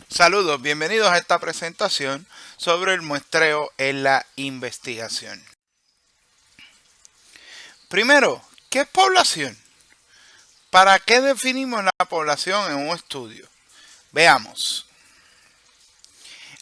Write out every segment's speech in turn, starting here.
Saludos, bienvenidos a esta presentación sobre el muestreo en la investigación. Primero, ¿qué es población? ¿Para qué definimos la población en un estudio? Veamos.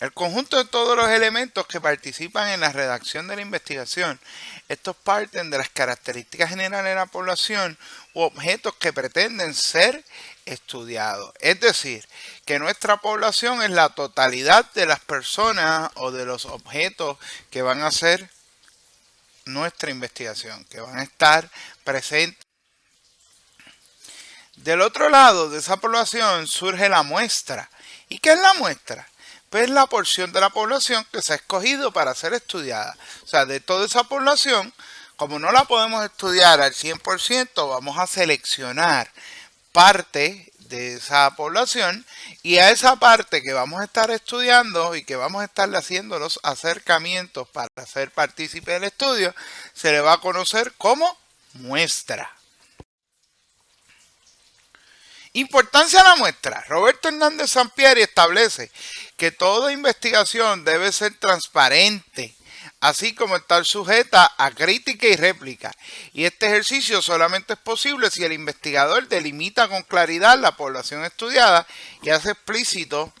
El conjunto de todos los elementos que participan en la redacción de la investigación. Estos parten de las características generales de la población u objetos que pretenden ser estudiados. Es decir, que nuestra población es la totalidad de las personas o de los objetos que van a ser nuestra investigación, que van a estar presentes. Del otro lado de esa población surge la muestra. ¿Y qué es la muestra? Pues la porción de la población que se ha escogido para ser estudiada. O sea, de toda esa población, como no la podemos estudiar al 100%, vamos a seleccionar parte de esa población y a esa parte que vamos a estar estudiando y que vamos a estarle haciendo los acercamientos para ser partícipe del estudio, se le va a conocer como muestra. Importancia de la muestra. Roberto Hernández Sampieri establece que toda investigación debe ser transparente, así como estar sujeta a crítica y réplica. Y este ejercicio solamente es posible si el investigador delimita con claridad la población estudiada y hace explícito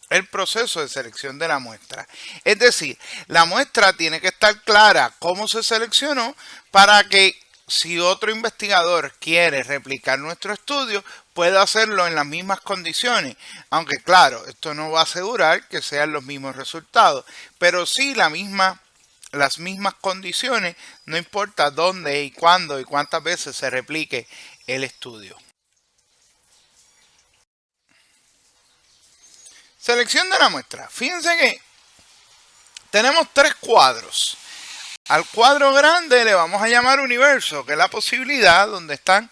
el proceso de selección de la muestra. Es decir, la muestra tiene que estar clara cómo se seleccionó para que si otro investigador quiere replicar nuestro estudio, puede hacerlo en las mismas condiciones. Aunque claro, esto no va a asegurar que sean los mismos resultados, pero sí las mismas condiciones, no importa dónde y cuándo y cuántas veces se replique el estudio. Selección de la muestra. Fíjense que tenemos tres cuadros. Al cuadro grande le vamos a llamar universo, que es la posibilidad donde están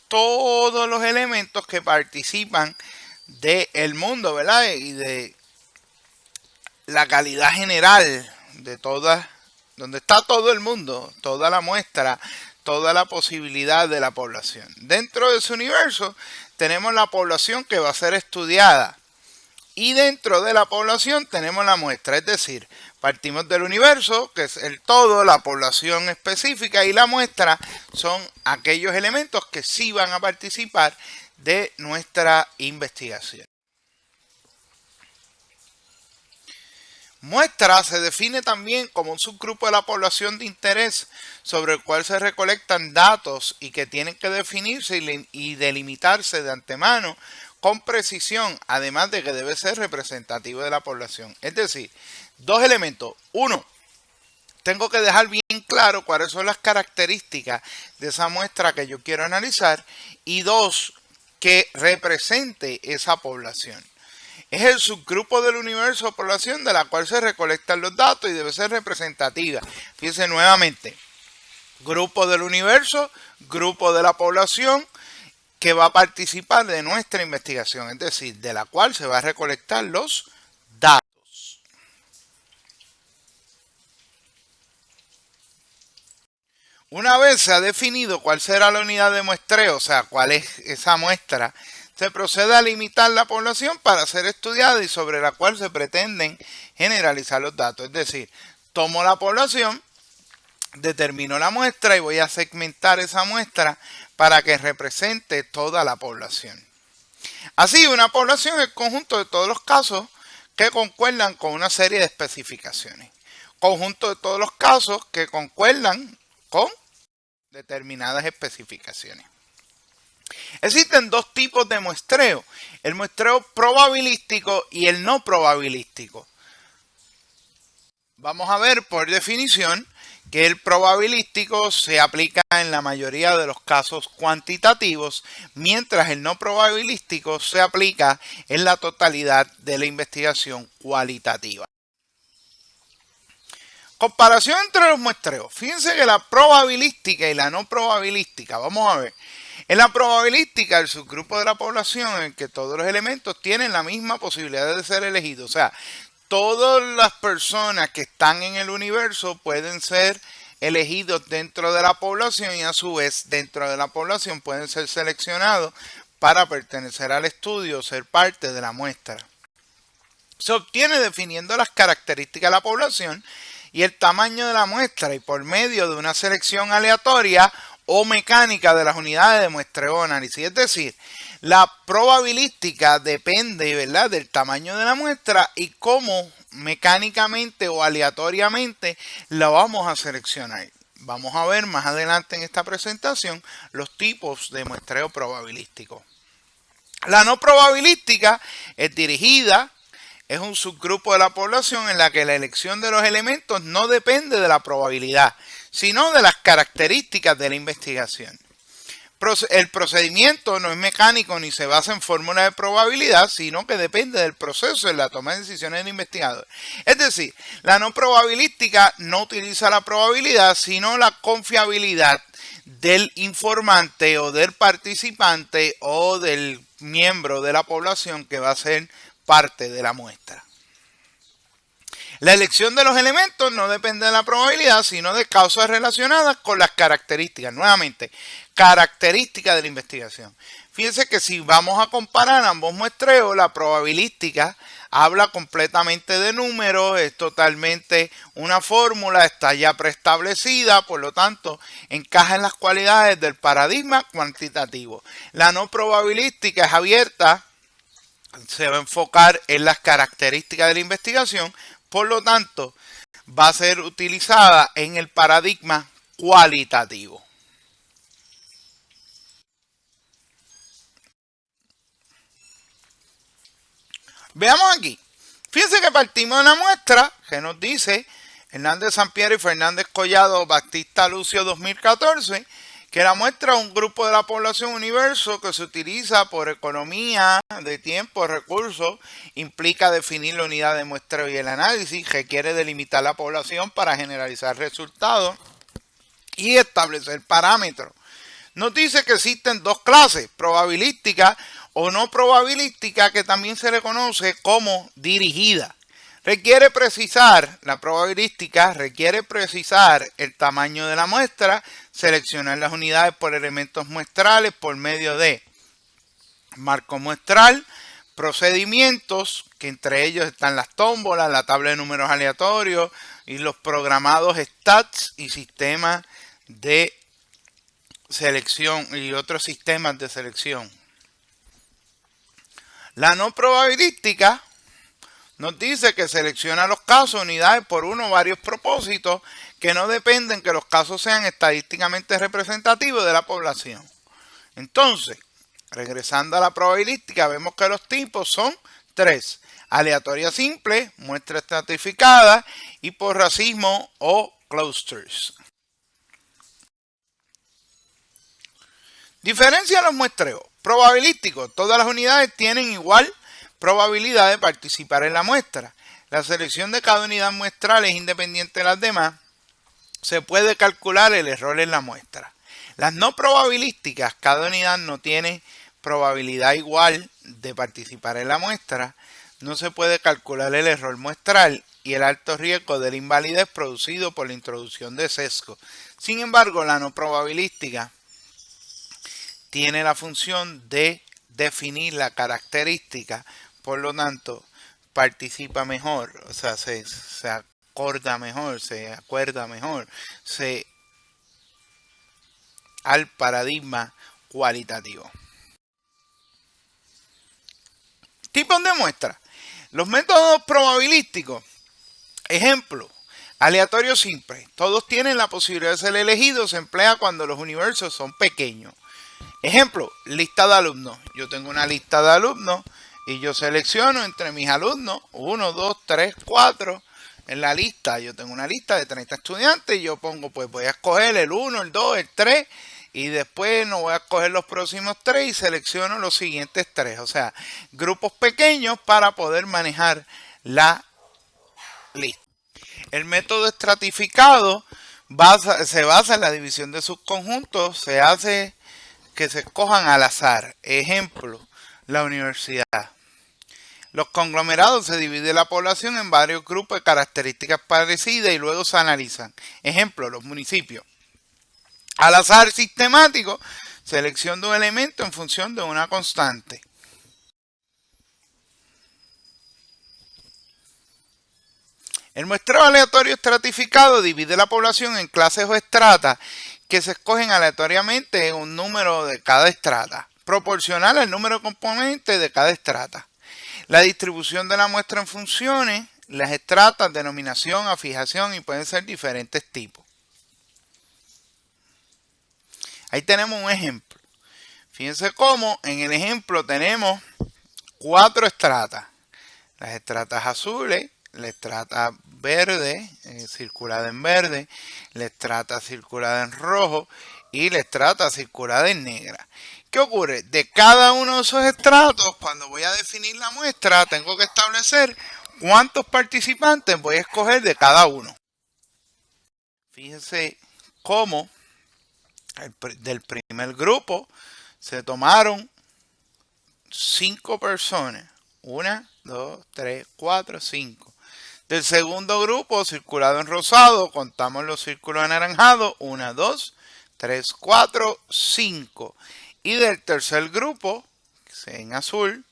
todos los elementos que participan del mundo, ¿verdad? Y de la calidad general de todas, donde está todo el mundo, toda la muestra, toda la posibilidad de la población. Dentro de ese universo tenemos la población que va a ser estudiada. Y dentro de la población tenemos la muestra, es decir, partimos del universo, que es el todo, la población específica, y la muestra son aquellos elementos que sí van a participar de nuestra investigación. Muestra se define también como un subgrupo de la población de interés sobre el cual se recolectan datos y que tienen que definirse y delimitarse de antemano con precisión, además de que debe ser representativo de la población. Es decir, dos elementos. Uno, tengo que dejar bien claro cuáles son las características de esa muestra que yo quiero analizar. Y dos, que represente esa población. Es el subgrupo del universo o población de la cual se recolectan los datos y debe ser representativa. Fíjense nuevamente, grupo del universo, grupo de la población que va a participar de nuestra investigación, es decir, de la cual se va a recolectar los datos. Una vez se ha definido cuál será la unidad de muestreo, o sea, cuál es esa muestra, se procede a limitar la población para ser estudiada y sobre la cual se pretenden generalizar los datos. Es decir, tomo la población, determino la muestra y voy a segmentar esa muestra para que represente toda la población. Así, una población es el conjunto de todos los casos que concuerdan con una serie de especificaciones. Conjunto de todos los casos que concuerdan con determinadas especificaciones. Existen dos tipos de muestreo, el muestreo probabilístico y el no probabilístico. Vamos a ver por definición que el probabilístico se aplica en la mayoría de los casos cuantitativos, mientras el no probabilístico se aplica en la totalidad de la investigación cualitativa. Comparación entre los muestreos. Fíjense que la probabilística y la no probabilística, vamos a ver. En la probabilística, el subgrupo de la población en que todos los elementos tienen la misma posibilidad de ser elegidos. O sea, todas las personas que están en el universo pueden ser elegidos dentro de la población y a su vez dentro de la población pueden ser seleccionados para pertenecer al estudio o ser parte de la muestra. Se obtiene definiendo las características de la población y el tamaño de la muestra y por medio de una selección aleatoria o mecánica de las unidades de muestreo o análisis. Es decir, la probabilística depende, ¿verdad?, del tamaño de la muestra y cómo mecánicamente o aleatoriamente la vamos a seleccionar. Vamos a ver más adelante en esta presentación los tipos de muestreo probabilístico. La no probabilística es dirigida, es un subgrupo de la población en la que la elección de los elementos no depende de la probabilidad, sino de las características de la investigación. El procedimiento no es mecánico ni se basa en fórmulas de probabilidad, sino que depende del proceso en la toma de decisiones del investigador. Es decir, la no probabilística no utiliza la probabilidad, sino la confiabilidad del informante o del participante o del miembro de la población que va a ser parte de la muestra. La elección de los elementos no depende de la probabilidad, sino de causas relacionadas con las características. Nuevamente, características de la investigación. Fíjense que si vamos a comparar ambos muestreos, la probabilística habla completamente de números, es totalmente una fórmula, está ya preestablecida, por lo tanto, encaja en las cualidades del paradigma cuantitativo. La no probabilística es abierta, se va a enfocar en las características de la investigación, por lo tanto, va a ser utilizada en el paradigma cualitativo. Veamos aquí. Fíjense que partimos de una muestra que nos dice Hernández Sampieri y Fernández Collado Batista Lucio 2014, que la muestra es un grupo de la población universo que se utiliza por economía de tiempo, recursos, implica definir la unidad de muestreo y el análisis, requiere delimitar la población para generalizar resultados y establecer parámetros. Nos dice que existen dos clases, probabilística o no probabilística, que también se le conoce como dirigida. Requiere precisar, la probabilística requiere precisar el tamaño de la muestra, seleccionar las unidades por elementos muestrales por medio de marco muestral, procedimientos, que entre ellos están las tómbolas, la tabla de números aleatorios y los programados stats y sistemas de selección y otros sistemas de selección. La no probabilística nos dice que selecciona los casos, unidades por uno o varios propósitos que no dependen que los casos sean estadísticamente representativos de la población. Entonces, regresando a la probabilística, vemos que los tipos son tres: aleatoria simple, muestra estratificada y por racismo o clusters. Diferencia los muestreos. Probabilísticos. Todas las unidades tienen igual probabilidad de participar en la muestra. La selección de cada unidad muestral es independiente de las demás. Se puede calcular el error en la muestra. Las no probabilísticas, cada unidad no tiene probabilidad igual de participar en la muestra. No se puede calcular el error muestral y el alto riesgo de la invalidez producido por la introducción de sesgo. Sin embargo, la no probabilística tiene la función de definir la característica, por lo tanto participa mejor, o sea, se acuerda mejor al paradigma cualitativo. Tipos de muestra. Los métodos probabilísticos. Ejemplo, aleatorio simple. Todos tienen la posibilidad de ser elegidos. Se emplea cuando los universos son pequeños. Ejemplo, lista de alumnos. Yo tengo una lista de alumnos y yo selecciono entre mis alumnos 1, 2, 3, 4. En la lista, yo tengo una lista de 30 estudiantes y yo pongo, pues voy a escoger el 1, el 2, el 3 y después no voy a escoger los próximos 3 y selecciono los siguientes 3. O sea, grupos pequeños para poder manejar la lista. El método estratificado se basa en la división de subconjuntos. Se hace que se escojan al azar. Ejemplo, la universidad. Los conglomerados se divide la población en varios grupos de características parecidas y luego se analizan. Ejemplo, los municipios. Al azar sistemático, selección de un elemento en función de una constante. El muestreo aleatorio estratificado divide la población en clases o estratas que se escogen aleatoriamente en un número de cada estrata, proporcional al número de componentes de cada estrata. La distribución de la muestra en funciones, las estratas, denominación, afijación y pueden ser diferentes tipos. Ahí tenemos un ejemplo. Fíjense cómo en el ejemplo tenemos 4 estratas. Las estratas azules, la estrata verde, circulada en verde, la estrata circulada en rojo y la estrata circulada en negra. ¿Qué ocurre? De cada uno de esos estratos, cuando voy a definir la muestra, tengo que establecer cuántos participantes voy a escoger de cada uno. Fíjense cómo del primer grupo se tomaron 5 personas. 1, 2, 3, 4, 5. Del segundo grupo, circulado en rosado, contamos los círculos anaranjados. 1, 2, 3, 4, 5. Y del tercer grupo, en azul,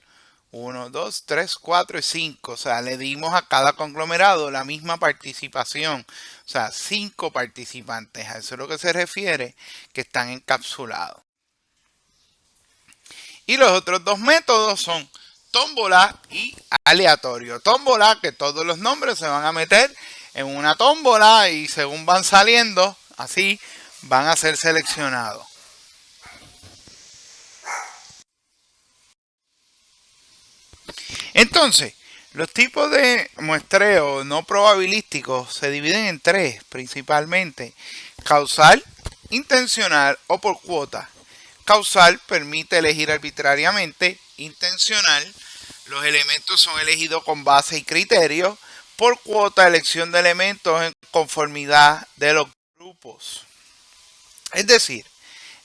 1, 2, 3, 4 y 5. O sea, le dimos a cada conglomerado la misma participación. O sea, 5 participantes. A eso es lo que se refiere que están encapsulados. Y los otros dos métodos son tómbola y aleatorio. Tómbola, que todos los nombres se van a meter en una tómbola y según van saliendo, así van a ser seleccionados. Entonces, los tipos de muestreo no probabilísticos se dividen en 3 principalmente: causal, intencional o por cuota. Causal permite elegir arbitrariamente. Intencional, los elementos son elegidos con base y criterio. Por cuota, elección de elementos en conformidad de los grupos. Es decir,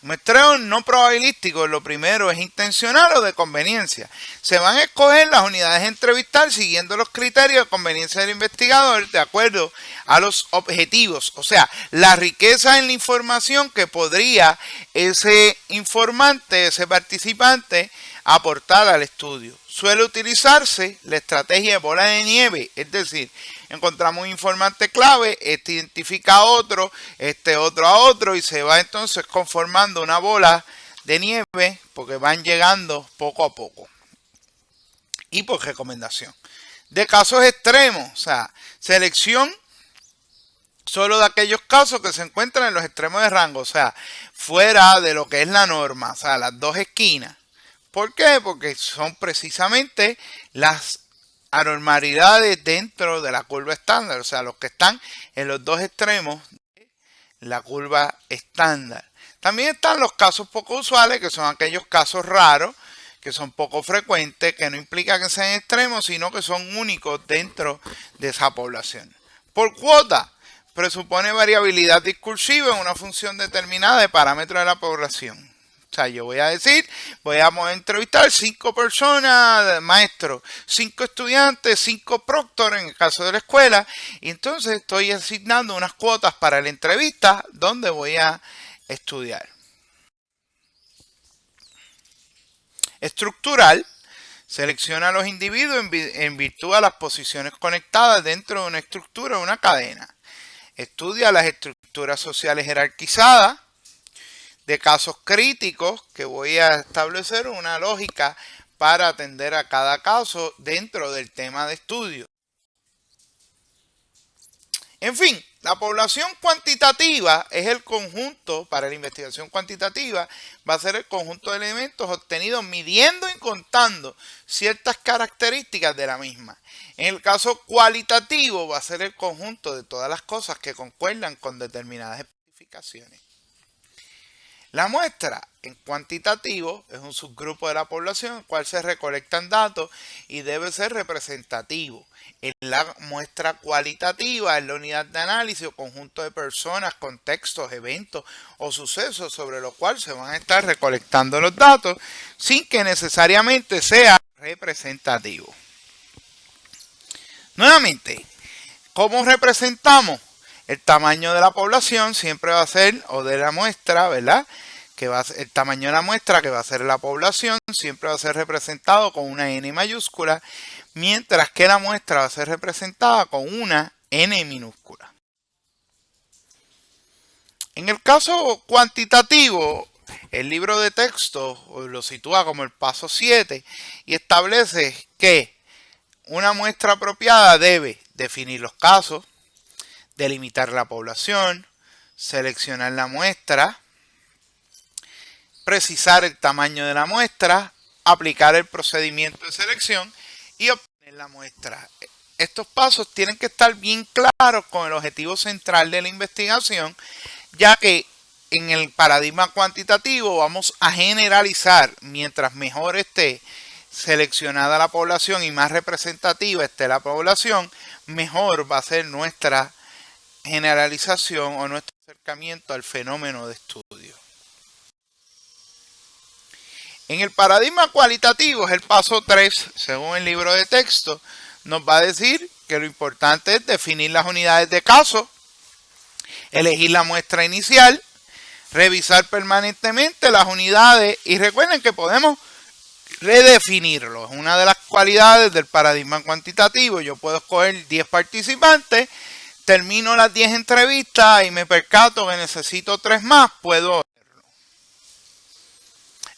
muestreo no probabilístico, lo primero es intencional o de conveniencia. Se van a escoger las unidades a entrevistar siguiendo los criterios de conveniencia del investigador de acuerdo a los objetivos, o sea, la riqueza en la información que podría ese informante, ese participante, aportar al estudio. Suele utilizarse la estrategia de bola de nieve, es decir, encontramos un informante clave, este identifica a otro, este otro a otro y se va entonces conformando una bola de nieve porque van llegando poco a poco. Y por recomendación. De casos extremos, o sea, selección solo de aquellos casos que se encuentran en los extremos de rango, o sea, fuera de lo que es la norma, o sea, las dos esquinas. ¿Por qué? Porque son precisamente las anormalidades dentro de la curva estándar, o sea, los que están en los dos extremos de la curva estándar. También están los casos poco usuales, que son aquellos casos raros, que son poco frecuentes, que no implica que sean extremos, sino que son únicos dentro de esa población. Por cuota, presupone variabilidad discursiva en una función determinada de parámetros de la población. O sea, yo voy a decir, voy a entrevistar 5 personas, maestros, 5 estudiantes, 5 proctores en el caso de la escuela, y entonces estoy asignando unas cuotas para la entrevista donde voy a estudiar. Estructural, selecciona a los individuos en virtud de las posiciones conectadas dentro de una estructura o una cadena. Estudia las estructuras sociales jerarquizadas. De casos críticos, que voy a establecer una lógica para atender a cada caso dentro del tema de estudio. En fin, la población cuantitativa es el conjunto, para la investigación cuantitativa, va a ser el conjunto de elementos obtenidos midiendo y contando ciertas características de la misma. En el caso cualitativo va a ser el conjunto de todas las cosas que concuerdan con determinadas especificaciones. La muestra en cuantitativo es un subgrupo de la población en el cual se recolectan datos y debe ser representativo. En la muestra cualitativa es la unidad de análisis o conjunto de personas, contextos, eventos o sucesos sobre los cuales se van a estar recolectando los datos sin que necesariamente sea representativo. Nuevamente, ¿cómo representamos? El tamaño de la población siempre va a ser, o de la muestra, ¿verdad? El tamaño de la muestra, que va a ser la población, siempre va a ser representado con una N mayúscula, mientras que la muestra va a ser representada con una N minúscula. En el caso cuantitativo, el libro de texto lo sitúa como el paso 7 y establece que una muestra apropiada debe definir los casos, delimitar la población, seleccionar la muestra, precisar el tamaño de la muestra, aplicar el procedimiento de selección y obtener la muestra. Estos pasos tienen que estar bien claros con el objetivo central de la investigación, ya que en el paradigma cuantitativo vamos a generalizar. Mientras mejor esté seleccionada la población y más representativa esté la población, mejor va a ser nuestra generalización o nuestro acercamiento al fenómeno de estudio. En el paradigma cualitativo es el paso 3, según el libro de texto, nos va a decir que lo importante es definir las unidades de caso, elegir la muestra inicial, revisar permanentemente las unidades y recuerden que podemos redefinirlo. Es una de las cualidades del paradigma cuantitativo. Yo puedo escoger 10 participantes, termino las 10 entrevistas y me percato que necesito 3 más, puedo hacerlo.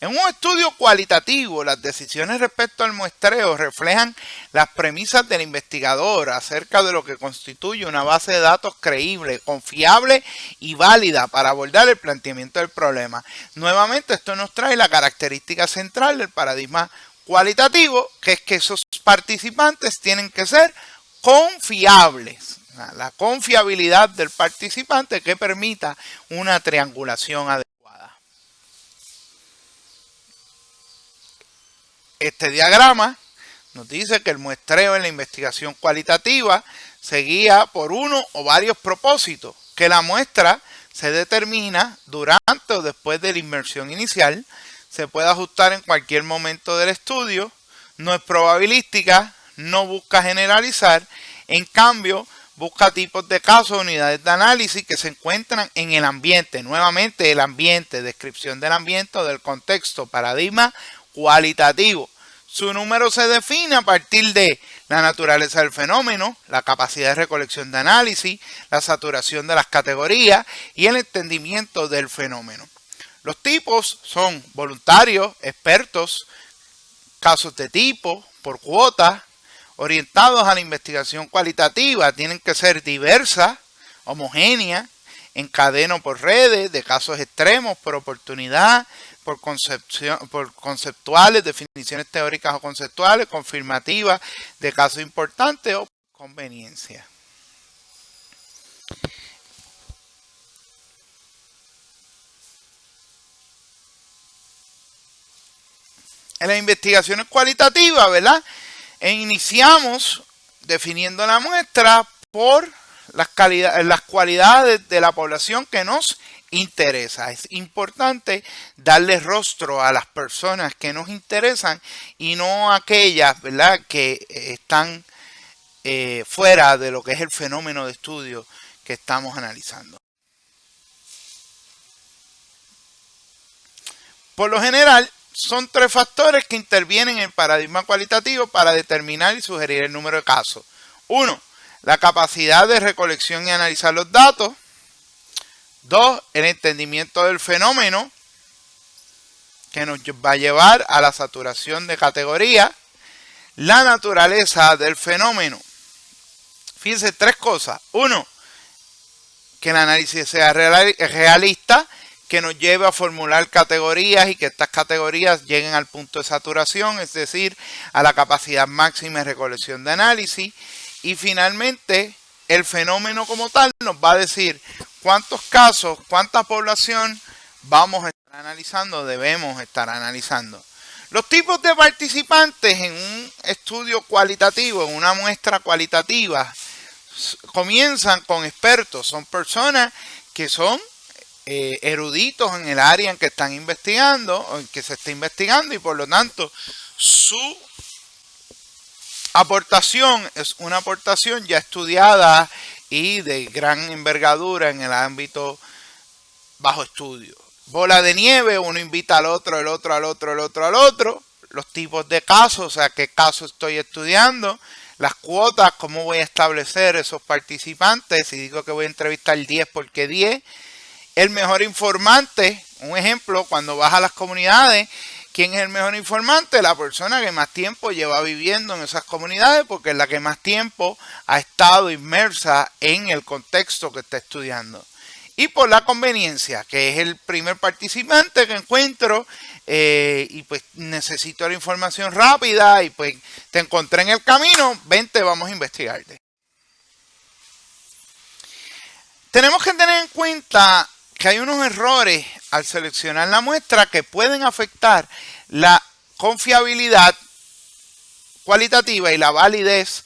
En un estudio cualitativo, las decisiones respecto al muestreo reflejan las premisas del investigador acerca de lo que constituye una base de datos creíble, confiable y válida para abordar el planteamiento del problema. Nuevamente, esto nos trae la característica central del paradigma cualitativo, que es que esos participantes tienen que ser confiables. La confiabilidad del participante que permita una triangulación adecuada. Este diagrama nos dice que el muestreo en la investigación cualitativa se guía por uno o varios propósitos, que la muestra se determina durante o después de la inmersión inicial, se puede ajustar en cualquier momento del estudio, no es probabilística, no busca generalizar, en cambio busca tipos de casos, unidades de análisis que se encuentran en el ambiente. Nuevamente el ambiente, descripción del ambiente o del contexto, paradigma cualitativo. Su número se define a partir de la naturaleza del fenómeno, la capacidad de recolección de análisis, la saturación de las categorías y el entendimiento del fenómeno. Los tipos son voluntarios, expertos, casos de tipo, por cuota, orientados a la investigación cualitativa, tienen que ser diversas, homogéneas, en cadena por redes, de casos extremos, por oportunidad, por conceptuales, definiciones teóricas o conceptuales, confirmativas de casos importantes o por conveniencia. En las investigaciones cualitativas, ¿verdad? Iniciamos definiendo la muestra por las cualidades de la población que nos interesa. Es importante darle rostro a las personas que nos interesan y no a aquellas, ¿verdad?, que están fuera de lo que es el fenómeno de estudio que estamos analizando. Por lo general, son 3 factores que intervienen en el paradigma cualitativo para determinar y sugerir el número de casos. 1. La capacidad de recolección y analizar los datos. 2. El entendimiento del fenómeno, que nos va a llevar a la saturación de categorías. La naturaleza del fenómeno. Fíjense, 3 cosas. 1. Que el análisis sea realista, que nos lleve a formular categorías y que estas categorías lleguen al punto de saturación, es decir, a la capacidad máxima de recolección de análisis. Y finalmente, el fenómeno como tal nos va a decir cuántos casos, cuánta población vamos a estar analizando, debemos estar analizando. Los tipos de participantes en un estudio cualitativo, en una muestra cualitativa, comienzan con expertos. Son personas que son eruditos en el área en que están investigando, o en que se está investigando, y por lo tanto su aportación es una aportación ya estudiada y de gran envergadura en el ámbito bajo estudio. Bola de nieve, uno invita al otro, el otro al otro, el otro al otro. Los tipos de casos, o sea, qué caso estoy estudiando, las cuotas, cómo voy a establecer esos participantes. Si digo que voy a entrevistar 10, ¿por qué 10? El mejor informante, un ejemplo, cuando vas a las comunidades, ¿quién es el mejor informante? La persona que más tiempo lleva viviendo en esas comunidades, porque es la que más tiempo ha estado inmersa en el contexto que está estudiando. Y por la conveniencia, que es el primer participante que encuentro y pues necesito la información rápida y pues te encontré en el camino, vente, vamos a investigarte. Tenemos que tener en cuenta que hay unos errores al seleccionar la muestra que pueden afectar la confiabilidad cualitativa y la validez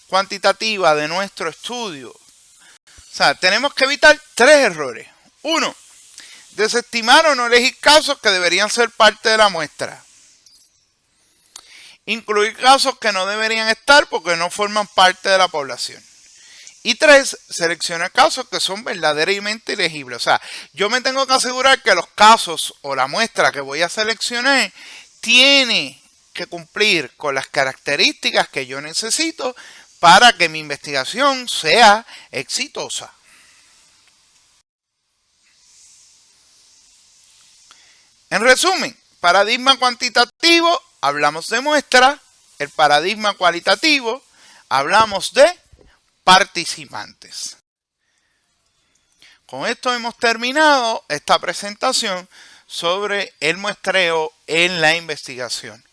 cuantitativa de nuestro estudio. O sea, tenemos que evitar 3 errores. 1. Desestimar o no elegir casos que deberían ser parte de la muestra. Incluir casos que no deberían estar porque no forman parte de la población. Y 3, seleccionar casos que son verdaderamente elegibles. O sea, yo me tengo que asegurar que los casos o la muestra que voy a seleccionar tiene que cumplir con las características que yo necesito para que mi investigación sea exitosa. En resumen, paradigma cuantitativo, hablamos de muestra. El paradigma cualitativo, hablamos de participantes. Con esto hemos terminado esta presentación sobre el muestreo en la investigación.